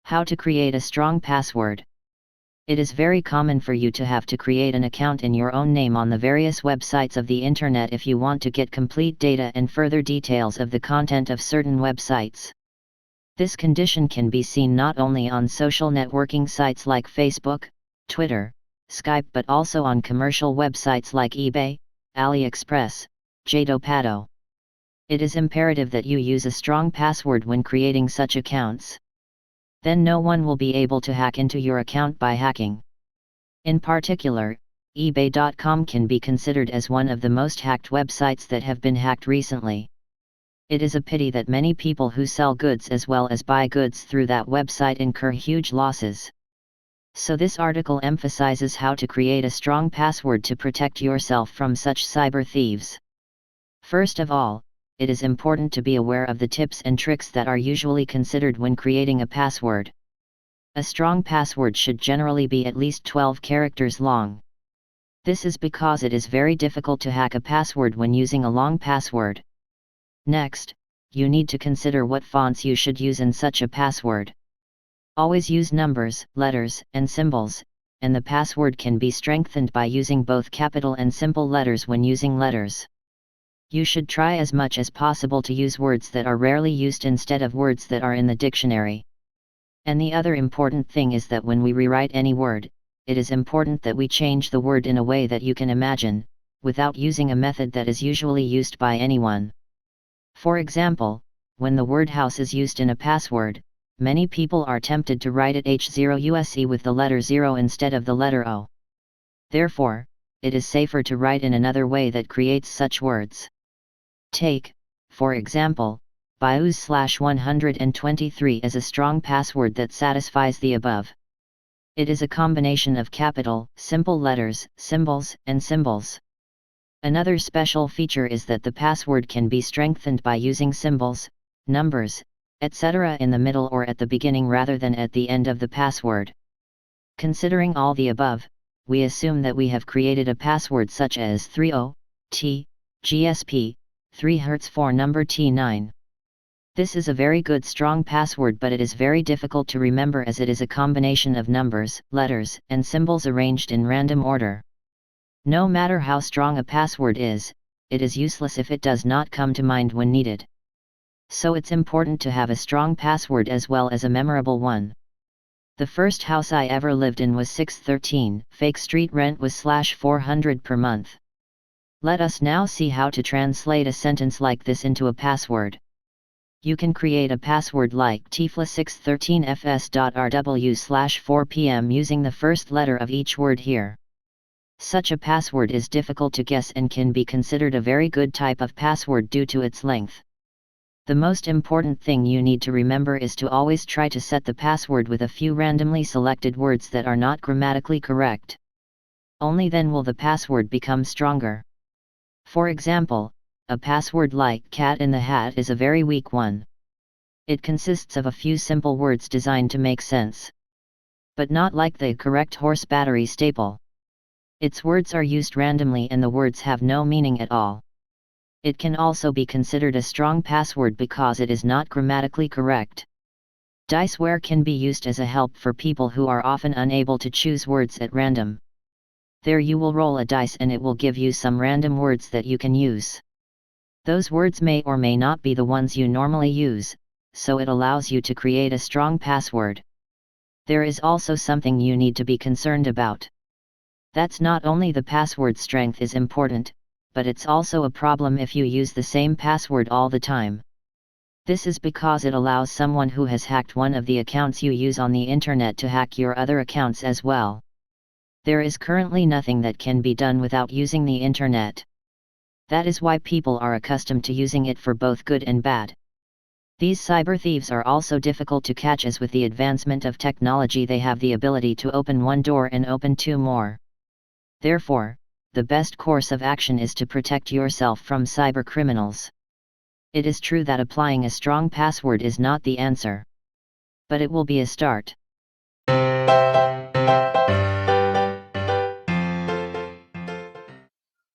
How to create a strong password. It is very common for you to have to create an account in your own name on the various websites of the internet if you want to get complete data and further details of the content of certain websites. This condition can be seen not only on social networking sites like Facebook, Twitter, Skype, but also on commercial websites like eBay, AliExpress, Jado. It is imperative that you use a strong password when creating such accounts. Then no one will be able to hack into your account by hacking. In particular, eBay.com can be considered as one of the most hacked websites that have been hacked recently. It is a pity that many people who sell goods as well as buy goods through that website incur huge losses. So this article emphasizes how to create a strong password to protect yourself from such cyber thieves. First of all, it is important to be aware of the tips and tricks that are usually considered when creating a password. A strong password should generally be at least 12 characters long. This is because it is very difficult to hack a password when using a long password. Next, you need to consider what fonts you should use in such a password. Always use numbers, letters, and symbols, and the password can be strengthened by using both capital and simple letters when using letters. You should try as much as possible to use words that are rarely used instead of words that are in the dictionary. And the other important thing is that when we rewrite any word, it is important that we change the word in a way that you can imagine, without using a method that is usually used by anyone. For example, when the word house is used in a password, many people are tempted to write it H0USE with the letter 0 instead of the letter O. Therefore, it is safer to write in another way that creates such words. Take, for example, BIOS/123 as a strong password that satisfies the above. It is a combination of capital, simple letters, symbols, and symbols. Another special feature is that the password can be strengthened by using symbols, numbers, etc. in the middle or at the beginning rather than at the end of the password. Considering all the above, we assume that we have created a password such as 30T, GSP, 3 Hz for number T9. This is a very good strong password, but it is very difficult to remember as it is a combination of numbers, letters, and symbols arranged in random order. No matter how strong a password is, it is useless if it does not come to mind when needed. So it's important to have a strong password as well as a memorable one. The first house I ever lived in was 613, fake street rent was /400 per month. Let us now see how to translate a sentence like this into a password. You can create a password like tifla613fs.rw/4pm using the first letter of each word here. Such a password is difficult to guess and can be considered a very good type of password due to its length. The most important thing you need to remember is to always try to set the password with a few randomly selected words that are not grammatically correct. Only then will the password become stronger. For example, a password like cat in the hat is a very weak one. It consists of a few simple words designed to make sense. But not like the correct horse battery staple. Its words are used randomly and the words have no meaning at all. It can also be considered a strong password because it is not grammatically correct. Diceware can be used as a help for people who are often unable to choose words at random. There you will roll a dice and it will give you some random words that you can use. Those words may or may not be the ones you normally use, so it allows you to create a strong password. There is also something you need to be concerned about. That's not only the password strength is important, but it's also a problem if you use the same password all the time. This is because it allows someone who has hacked one of the accounts you use on the internet to hack your other accounts as well. There is currently nothing that can be done without using the internet. That is why people are accustomed to using it for both good and bad. These cyber thieves are also difficult to catch as with the advancement of technology they have the ability to open one door and open two more. Therefore, the best course of action is to protect yourself from cyber criminals. It is true that applying a strong password is not the answer. But it will be a start.